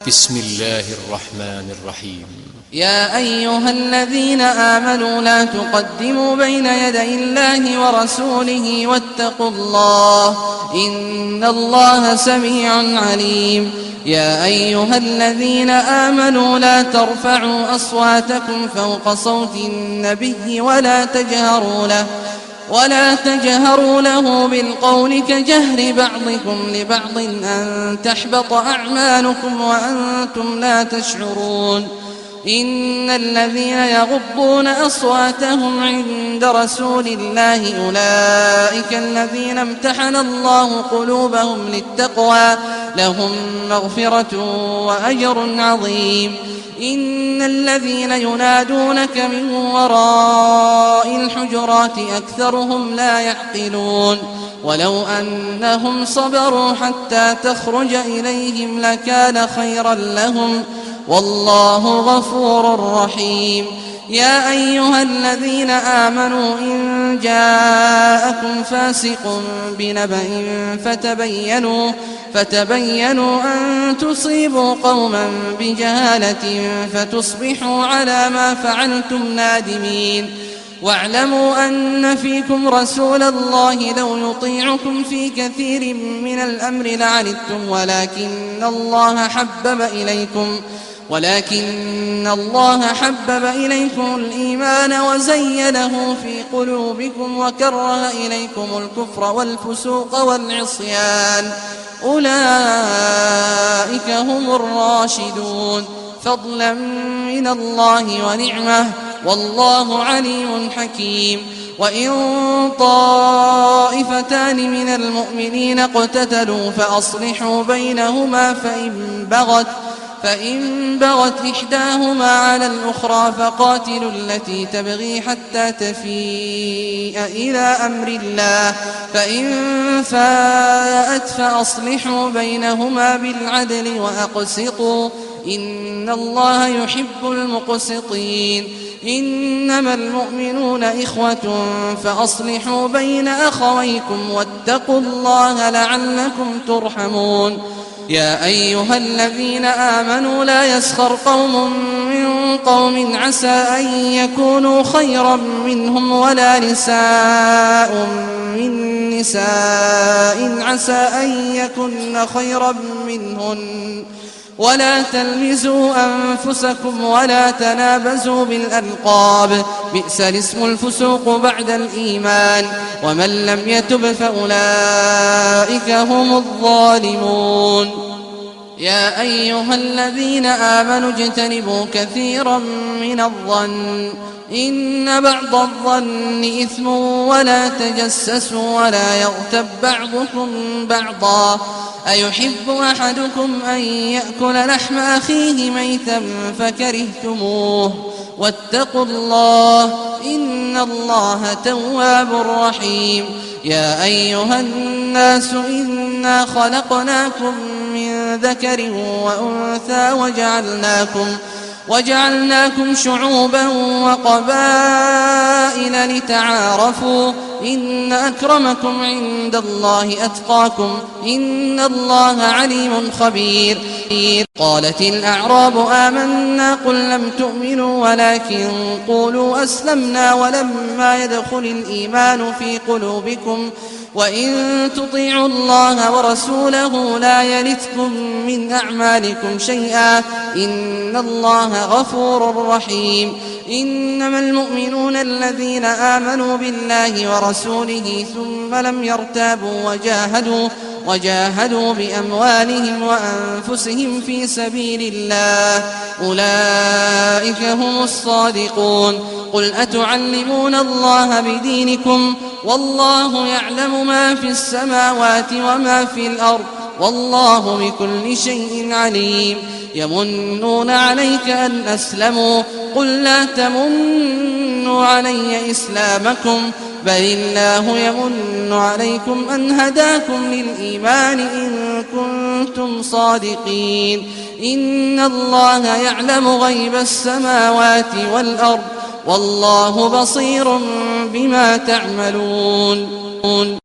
بسم الله الرحمن الرحيم. يا أيها الذين آمنوا لا تقدموا بين يدي الله ورسوله واتقوا الله إن الله سميع عليم. يا أيها الذين آمنوا لا ترفعوا أصواتكم فوق صوت النبي ولا تجهروا له بالقول كجهر بعضكم لبعض أن تحبط أعمالكم وأنتم لا تشعرون. إن الذين يغضون أصواتهم عند رسول الله أولئك الذين امتحن الله قلوبهم للتقوى لهم مغفرة وأجر عظيم. إن الذين ينادونك من وراء الحجرات أكثرهم لا يعقلون. ولو أنهم صبروا حتى تخرج إليهم لكان خيرا لهم والله غفور رحيم. يا أيها الذين آمنوا إن جاءكم فاسق بنبأ فتبينوا أن تصيبوا قوما بجهالة فتصبحوا على ما فعلتم نادمين. واعلموا أن فيكم رسول الله لو يطيعكم في كثير من الأمر لعنتم ولكن الله حبب إليكم الإيمان وزينه في قلوبكم وكره إليكم الكفر والفسوق والعصيان أولئك هم الراشدون فضلا من الله ونعمة والله عليم حكيم. وإن طائفتان من المؤمنين اقتتلوا فأصلحوا بينهما فإن بغت إحداهما على الأخرى فقاتلوا التي تبغي حتى تفيء إلى أمر الله فإن فاءت فأصلحوا بينهما بالعدل وأقسطوا إن الله يحب المقسطين. إنما المؤمنون إخوة فأصلحوا بين أخويكم واتقوا الله لعلكم ترحمون. يا أيها الذين آمنوا لا يسخر قوم من قوم عسى أن يكونوا خيرا منهم ولا نساء من نساء عسى أن يكن خيرا منهن ولا تلمزوا أنفسكم ولا تنابزوا بالألقاب بئس الاسم الفسوق بعد الإيمان ومن لم يتب فأولئك هم الظالمون. يا أيها الذين آمنوا اجتنبوا كثيرا من الظن إن بعض الظن إثم ولا تجسسوا ولا يغتب بعضكم بعضا أيحب أحدكم أن يأكل لحم أخيه ميتا فكرهتموه واتقوا الله إن الله تواب رحيم. يا أيها الناس إنا خلقناكم من ذكر وأنثى وجعلناكم شعوبا وقبائل لتعارفوا إن أكرمكم عند الله أتقاكم إن الله عليم خبير. قالت الأعراب آمنا قل لم تؤمنوا ولكن قولوا أسلمنا ولما يدخل الإيمان في قلوبكم وإن تطيعوا الله ورسوله لا يلتكم من أعمالكم شيئا إن الله غفور رحيم. إنما المؤمنون الذين آمنوا بالله ورسوله ثم لم يرتابوا وجاهدوا بأموالهم وأنفسهم في سبيل الله أولئك هم الصادقون. قل أتعلمون الله بدينكم والله يعلم ما في السماوات وما في الأرض والله بكل شيء عليم. يمنون عليك أن أسلموا قل لا تمنوا علي إسلامكم بل الله يمن عليكم أن هداكم للإيمان إن كنتم صادقين. إن الله يعلم غيب السماوات والأرض والله بصير بما تعملون.